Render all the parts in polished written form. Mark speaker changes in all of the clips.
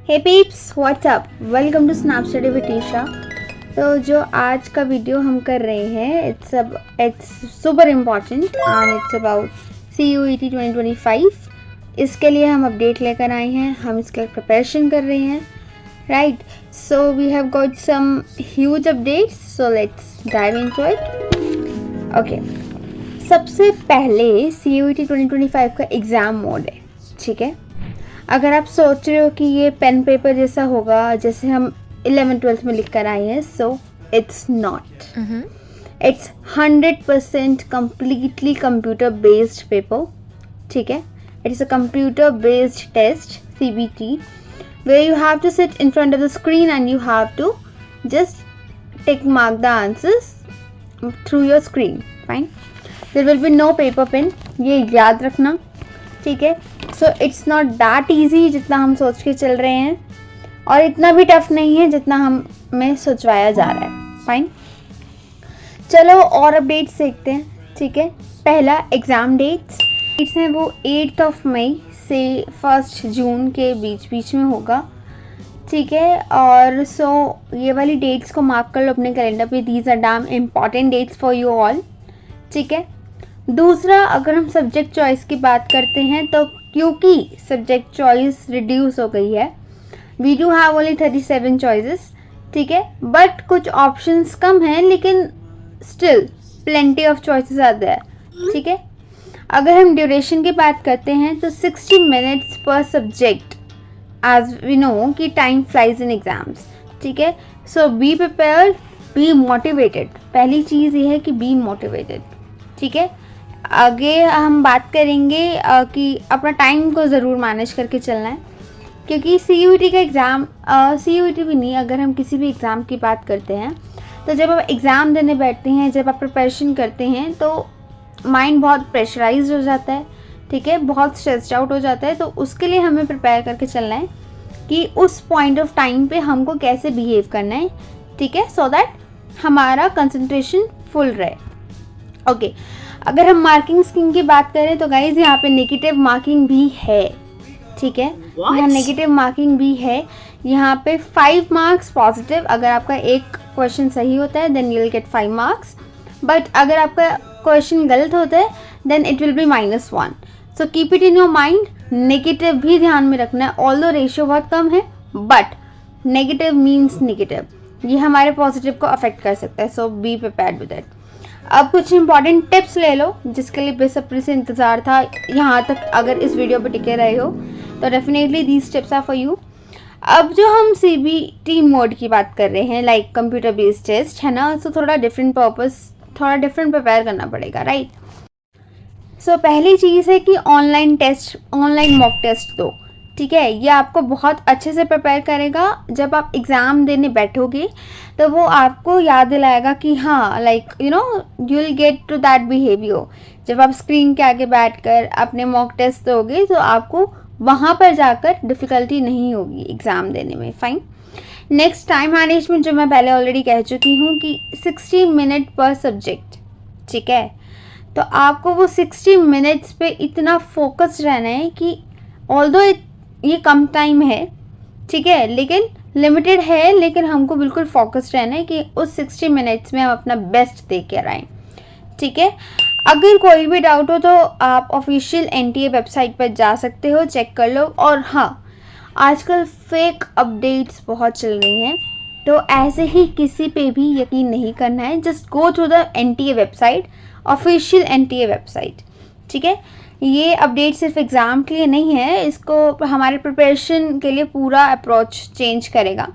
Speaker 1: Hey peeps, what's up, welcome to Snap Study with Tisha. तो जो आज का वीडियो हम कर रहे हैं it's super important and it's about CUET 2025। इसके लिए हम अपडेट लेकर आए हैं, हम इसके लिए प्रिपरेशन कर रहे हैं, right. So we have got some huge updates, so let's dive into it. Okay, सबसे पहले CUET 2025 का एग्ज़ाम मोड है, ठीक है। अगर आप सोच रहे हो कि ये पेन पेपर जैसा होगा जैसे हम 11th-12th में लिख कर आए हैं, so it's not. It's 100% completely computer based paper, ठीक है। It is a computer based test, CBT, where you have to sit in front of the screen and you have to just tick mark the answers through your screen, fine. There will be no paper pen, ये याद रखना, ठीक है। So it's not that easy जितना हम सोच के चल रहे हैं, और इतना भी टफ नहीं है जितना हमें सोचवाया जा रहा है, फाइन। चलो और अपडेट्स देखते हैं, ठीक है। पहला एग्ज़ाम डेट्स हैं वो 8 मई से 1 जून के बीच में होगा, ठीक है। और सो ये वाली डेट्स को मार्क कर लो अपने कैलेंडर पे, these are damn important dates for you all, ठीक है। दूसरा, अगर हम सब्जेक्ट चॉइस की बात करते हैं तो क्योंकि सब्जेक्ट चॉइस रिड्यूस हो गई है, we do have only 37 choices, ठीक है। बट कुछ ऑप्शंस कम हैं, लेकिन still plenty of choices are there, ठीक है। अगर हम ड्यूरेशन की बात करते हैं तो 60 मिनट्स पर सब्जेक्ट, एज वी नो कि टाइम फ्लाइज इन एग्जाम्स, ठीक है। सो बी प्रिपेयर्ड, बी मोटिवेटेड। पहली चीज़ ये है कि बी मोटिवेटेड, ठीक है। आगे हम बात करेंगे कि अपना टाइम को ज़रूर मैनेज करके चलना है, क्योंकि CUET का एग्ज़ाम, CUET भी नहीं, अगर हम किसी भी एग्ज़ाम की बात करते हैं तो जब आप एग्ज़ाम देने बैठते हैं, जब आप प्रिपरेशन करते हैं तो माइंड बहुत प्रेशराइज्ड हो जाता है, ठीक है, बहुत स्ट्रेस्ड आउट हो जाता है। तो उसके लिए हमें प्रिपेयर करके चलना है कि उस पॉइंट ऑफ टाइम पे हमको कैसे बिहेव करना है, ठीक है, सो दैट हमारा कंसंट्रेशन फुल रहे। ओके, अगर हम मार्किंग स्कीम की बात करें तो गाइज यहाँ पे नेगेटिव मार्किंग भी है, ठीक है। यहाँ नेगेटिव मार्किंग भी है। यहाँ पे 5 मार्क्स पॉजिटिव, अगर आपका एक क्वेश्चन सही होता है then you will get 5 marks, but अगर आपका क्वेश्चन गलत होता है then it will be -1। So keep it in your mind. Negative भी ध्यान में रखना है, ऑल्दो रेशियो बहुत कम है, बट नेगेटिव मीन्स नेगेटिव, ये हमारे पॉजिटिव को अफेक्ट कर सकता है। सो बी प्रिपेयर्ड विद इट। अब कुछ इंपॉर्टेंट टिप्स ले लो जिसके लिए बेसब्री से इंतज़ार था यहाँ तक। अगर इस वीडियो पे टिके रहे हो तो definitely these tips are for you. अब जो हम CBT मोड की बात कर रहे हैं, लाइक कंप्यूटर बेस्ड टेस्ट है ना, सो थोड़ा डिफरेंट पर्पस, थोड़ा डिफरेंट प्रिपेयर करना पड़ेगा, राइट। सो पहली चीज़ है कि ऑनलाइन मॉक टेस्ट दो, ठीक है। ये आपको बहुत अच्छे से प्रिपेयर करेगा। जब आप एग्ज़ाम देने बैठोगे तो वो आपको याद दिलाएगा कि हाँ, like you know you will get to that behaviour. जब आप स्क्रीन के आगे बैठकर अपने मॉक टेस्ट दोगे तो आपको वहाँ पर जाकर डिफ़िकल्टी नहीं होगी एग्ज़ाम देने में, फाइन। नेक्स्ट, टाइम मैनेजमेंट, जो मैं पहले ऑलरेडी कह चुकी हूँ कि 60 मिनट पर सब्जेक्ट, ठीक है। तो आपको वो 60 मिनट्स पे इतना फोकस रहना है कि ऑल्दो ये कम टाइम है, ठीक है, लेकिन लिमिटेड है, लेकिन हमको बिल्कुल फोकस्ड रहना है कि उस 60 मिनट्स में हम अपना बेस्ट दे कर आएँ, ठीक है। अगर कोई भी डाउट हो तो आप ऑफिशियल NTA वेबसाइट पर जा सकते हो, चेक कर लो। और हाँ, आजकल फेक अपडेट्स बहुत चल रही हैं, तो ऐसे ही किसी पे भी यकीन नहीं करना है। Just go through the NTA website, official NTA website, ठीक है। ये अपडेट सिर्फ एग्ज़ाम के लिए नहीं है, इसको हमारे प्रिपरेशन के लिए पूरा अप्रोच चेंज करेगा,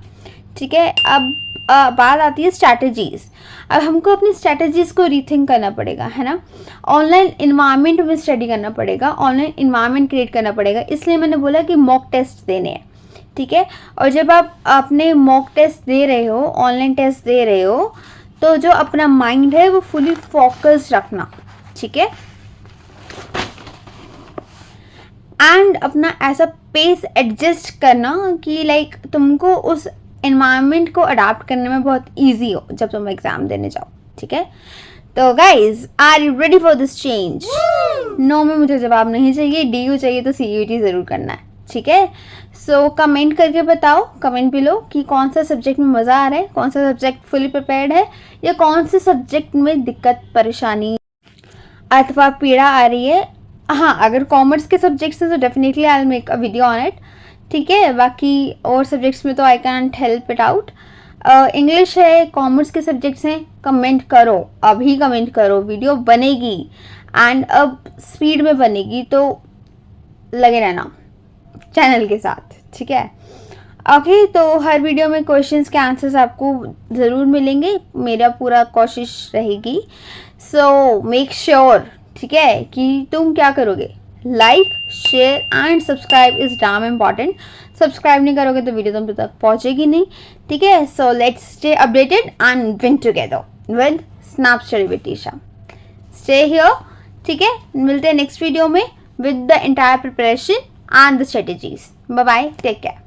Speaker 1: ठीक है। अब बात आती है स्ट्रैटेजीज़। अब हमको अपनी स्ट्रैटेजीज़ को रीथिंक करना पड़ेगा, है ना। ऑनलाइन इन्वायरमेंट में स्टडी करना पड़ेगा, ऑनलाइन इन्वायरमेंट क्रिएट करना पड़ेगा, इसलिए मैंने बोला कि मॉक टेस्ट देने हैं, ठीक है। और जब आप अपने मॉक टेस्ट दे रहे हो, ऑनलाइन टेस्ट दे रहे हो, तो जो अपना माइंड है वो फुली फोकस्ड रखना, ठीक है। एंड अपना ऐसा पेस एडजस्ट करना कि लाइक तुमको उस एनवायरनमेंट को अडाप्ट करने में बहुत इजी हो जब तुम एग्ज़ाम देने जाओ, ठीक है। तो guys, are you ready for this change? No में मुझे जवाब नहीं चाहिए, DU चाहिए तो CUET ज़रूर करना है, ठीक है। सो कमेंट करके बताओ कमेंट बिलो कि कौन सा सब्जेक्ट में मज़ा आ रहा है, कौन सा सब्जेक्ट फुली प्रिपेयर्ड है, या कौन से सब्जेक्ट में दिक्कत परेशानी अथवा पीड़ा आ रही है। हाँ, अगर कॉमर्स के सब्जेक्ट्स हैं तो definitely I will make a video on it, ठीक है। बाकी और सब्जेक्ट्स में तो I can't help it out. English है, कॉमर्स के सब्जेक्ट्स हैं, कमेंट करो, अभी कमेंट करो, वीडियो बनेगी एंड अब स्पीड में बनेगी, तो लगे रहना चैनल के साथ, ठीक है। ओके, तो हर वीडियो में क्वेश्चंस के आंसर्स आपको ज़रूर मिलेंगे, मेरा पूरा कोशिश रहेगी। सो मेक श्योर, ठीक है, कि तुम क्या करोगे, like share and subscribe is dam important. Subscribe नहीं करोगे तो वीडियो तुम तक पहुंचेगी नहीं, ठीक है। So let's stay updated and win together with Snap Study with Tisha. Stay here, ठीक है। मिलते हैं नेक्स्ट वीडियो में with the entire preparation and the strategies. Bye bye, take care.